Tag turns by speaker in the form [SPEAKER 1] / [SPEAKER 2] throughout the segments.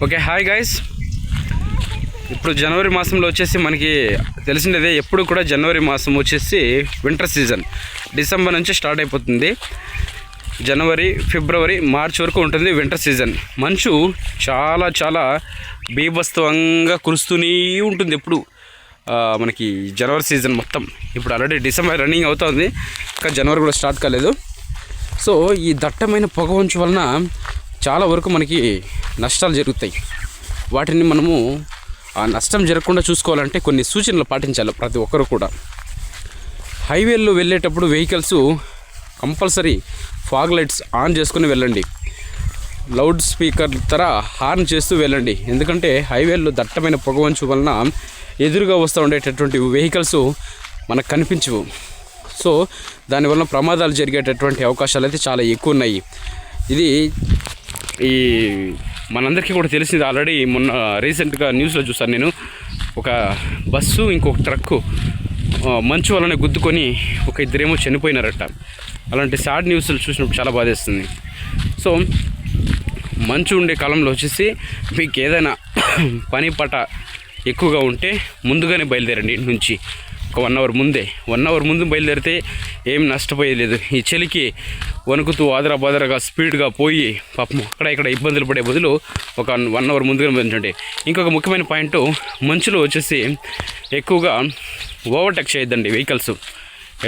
[SPEAKER 1] Okay hi guys. ఇప్పుడు జనవరి మాసంలో వచ్చేసి మనకి తెలిసినదే, ఎప్పుడు కూడా జనవరి మాసం వచ్చేసి వింటర్ సీజన్. డిసెంబర్ నుంచి స్టార్ట్ అయిపోతుంది. జనవరి, ఫిబ్రవరి, మార్చ్ వరకు ఉంటుంది వింటర్ సీజన్. మంచు చాలా చాలా బీభత్సంగా కురుస్తూనే ఉంటుంది ఎప్పుడు మనకి జనవరి సీజన్ మొత్తం. ఇప్పుడు ఆల్రెడీ డిసెంబర్ రన్నింగ్ అవుతుంది, ఇంకా జనవరి కూడా స్టార్ట్ కాలేదు. సో ఈ దట్టమైన పొగ మంచు వలన చాలా వరకు మనకి నష్టాలు జరుగుతాయి. వాటిని మనము ఆ నష్టం జరగకుండా చూసుకోవాలంటే కొన్ని సూచనలు పాటించాలి ప్రతి ఒక్కరు కూడా. హైవేల్లో వెళ్ళేటప్పుడు vehicles compulsory fog lights on చేసుకుని వెళ్ళండి. లౌడ్ స్పీకర్ తర హార్న్ చేస్తూ వెళ్ళండి. ఎందుకంటే హైవేల్లో దట్టమైన పొగమంచు వలన ఎదురుగా వస్తూ ఉండేటటువంటి వెహికల్స్ మనకు కనిపించవు. సో దానివల్ల ప్రమాదాలు జరిగేటటువంటి అవకాశాలు అయితే చాలా ఎక్కువ ఉన్నాయి. ఇది ఈ మనందరికీ కూడా తెలిసింది. ఆల్రెడీ మొన్న రీసెంట్గా న్యూస్లో చూసాను నేను, ఒక బస్సు ఇంకొక ట్రక్కు మంచు వలన గుద్దుకొని ఒక ఇద్దరేమో చనిపోయినారట. అలాంటి సాడ్ న్యూస్లు చూసినప్పుడు చాలా బాధేస్తుంది. సో మంచు ఉండే కాలంలో వచ్చేసి మీకు ఏదైనా పని పాట ఎక్కువగా ఉంటే ముందుగానే బయలుదేరండి. ఇంటి నుంచి ఒక 1 అవర్ ముందే, 1 అవర్ ముందు బయలుదేరితే ఏం నష్టపోయేది లేదు. ఈ చలికి వణుకుతూ ఆదరాబాదరగా స్పీడ్గా పోయి పాపం అక్కడ ఇక్కడ ఇబ్బందులు పడే బదులు ఒక 1 అవర్ ముందుగా పెంచండి. ఇంకొక ముఖ్యమైన పాయింట్, మంచులో వచ్చేసి ఎక్కువగా ఓవర్టేక్ చేయొద్దండి వెహికల్స్.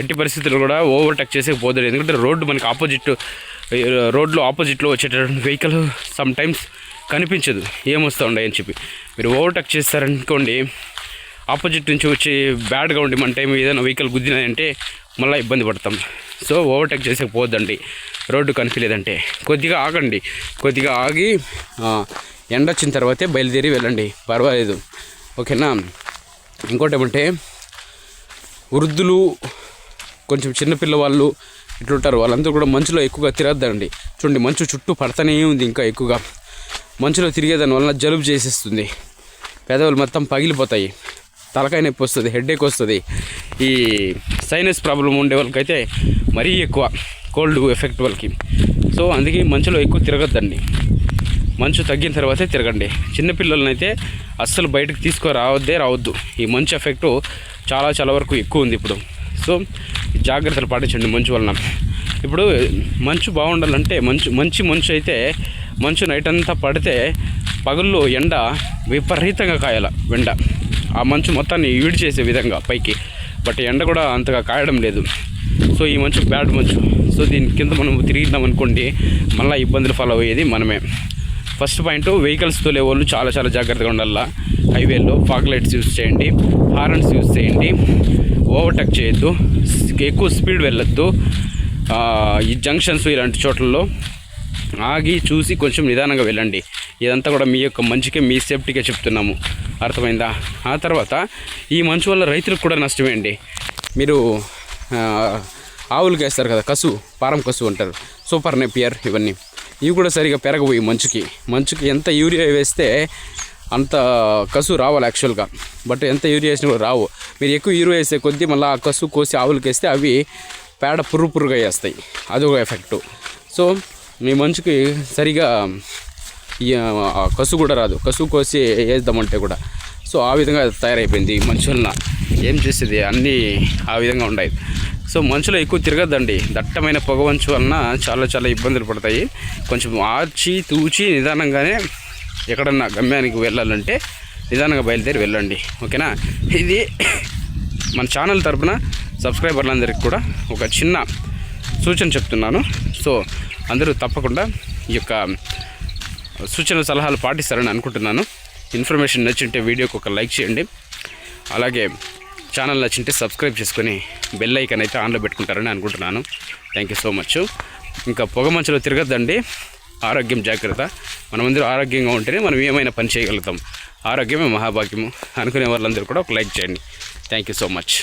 [SPEAKER 1] ఎట్టి పరిస్థితుల్లో కూడా ఓవర్టేక్ చేసేకపోతుంది. ఎందుకంటే రోడ్డు మనకి రోడ్లో ఆపోజిట్లో వచ్చేటటువంటి వెహికల్ సమ్ టైమ్స్ కనిపించదు ఏమొస్తూ ఉన్నాయి అని చెప్పి. మీరు ఓవర్టేక్ చేస్తారనుకోండి, ఆపోజిట్ నుంచి వచ్చి బ్యాడ్గా ఉండి మన టైం ఏదైనా వెహికల్ గుద్దినాయంటే మళ్ళీ ఇబ్బంది పడతాం. సో ఓవర్టేక్ చేసేకపోవద్దండి రోడ్డు కనిపించలేదంటే. కొద్దిగా ఆగండి, కొద్దిగా ఆగి ఎండ వచ్చిన తర్వాతే బయలుదేరి వెళ్ళండి, పర్వాలేదు. ఓకేనా. ఇంకోటి ఏమంటే, వృద్ధులు, కొంచెం చిన్నపిల్లవాళ్ళు ఇట్లుంటారు, వాళ్ళందరూ కూడా మంచులో ఎక్కువగా తిరగద్దండి. చూడండి, మంచు చుట్టూ పడతానే ఉంది. ఇంకా ఎక్కువగా మంచులో తిరిగేదాని వలన జలుబు చేసేస్తుంది, పెదవులు మొత్తం పగిలిపోతాయి, తలకాయ నొప్పి వస్తుంది, హెడేక్ వస్తుంది. ఈ సైనస్ ప్రాబ్లం ఉండే వాళ్ళకైతే మరీ ఎక్కువ కోల్డ్ ఎఫెక్ట్ వాళ్ళకి. సో అందుకే మంచులో ఎక్కువ తిరగద్దండి. మంచు తగ్గిన తర్వాతే తిరగండి. చిన్నపిల్లలనైతే అస్సలు బయటకు రావద్దు. ఈ మంచు ఎఫెక్ట్ చాలా చాలా వరకు ఎక్కువ ఉంది ఇప్పుడు. సో జాగ్రత్తలు పాటించండి మంచు వలన. ఇప్పుడు మంచు బాగుండాలంటే మంచు అయితే మంచు నైట్ అంతా పడితే పగుల్లో ఎండ విపరీతంగా కాయాల. ఆ మంచు మొత్తాన్ని ఈడ్ చేసే విధంగా పైకి. బట్ ఎండ కూడా అంతగా కాయడం లేదు. సో ఈ మంచు బ్యాడ్ మంచు. సో దీని కింద మనం తిరిగినాం అనుకోండి, మళ్ళీ ఇబ్బందులు ఫాలో అయ్యేది మనమే. ఫస్ట్ పాయింట్, వెహికల్స్ తోలే వాళ్ళు చాలా చాలా జాగ్రత్తగా ఉండాలా. హైవేలో ఫాగ్ లైట్స్ యూజ్ చేయండి, హార్న్స్ యూజ్ చేయండి, ఓవర్టేక్ చేయొద్దు, ఎక్కువ స్పీడ్ వెళ్ళొద్దు. ఈ జంక్షన్స్ ఇలాంటి చోట్లలో ఆగి చూసి కొంచెం నిదానంగా వెళ్ళండి. ఇదంతా కూడా మీ యొక్క మంచికే, మీ సేఫ్టీకే చెప్తున్నాము, అర్థమైందా? ఆ తర్వాత ఈ మంచు వల్ల రైతులకు కూడా నష్టమే అండి. మీరు ఆవులకి వేస్తారు కదా కసు, పారం కసు అంటారు, సూపర్ నేపియర్, ఇవి కూడా సరిగా పెరగబోయి మంచుకి ఎంత యూరియా వేస్తే అంత కసు రావాలి యాక్చువల్గా. బట్ ఎంత యూరియా వేసినా కూడా రావు. మీరు ఎక్కువ యూరియా వేసే కొద్దీ మళ్ళీ ఆ కసు కోసి ఆవులకి వేస్తే అవి పేడ పుర్రుగా వేస్తాయి, అదొక ఎఫెక్టు. సో మీ మంచుకి సరిగా కసు కూడా రాదు, కసు కోసి వేద్దామంటే కూడా. సో ఆ విధంగా తయారైపోయింది మంచు వలన. ఏం చేసేది, అన్నీ ఆ విధంగా ఉన్నాయి. సో మంచులో ఎక్కువ తిరగద్దండి. దట్టమైన పొగ మంచు వలన చాలా చాలా ఇబ్బందులు పడతాయి. కొంచెం ఆచి తూచి నిదానంగానే ఎక్కడన్నా గమ్యానికి వెళ్ళాలంటే నిదానంగా బయలుదేరి వెళ్ళండి. ఓకేనా. ఇది మన ఛానల్ తరపున సబ్స్క్రైబర్లందరికీ కూడా ఒక చిన్న సూచన చెప్తున్నాను. సో అందరూ తప్పకుండా ఈ యొక్క సూచన సలహాలు పాటిస్తారని అనుకుంటున్నాను. ఇన్ఫర్మేషన్ నచ్చింటే వీడియోకి ఒక లైక్ చేయండి. అలాగే ఛానల్ నచ్చింటే సబ్స్క్రైబ్ చేసుకొని బెల్ ఐకాన్ అయితే ఆన్లో పెట్టుకుంటారని అనుకుంటున్నాను. Thank you so much. ఇంకా పొగ మంచులో తిరగద్దండి. ఆరోగ్యం జాగ్రత్త. మనమందరూ ఆరోగ్యంగా ఉంటేనే మనం ఏమైనా పని చేయగలుగుతాం. ఆరోగ్యమే మహాభాగ్యము అనుకునే వాళ్ళందరూ కూడా ఒక లైక్ చేయండి. Thank you so much.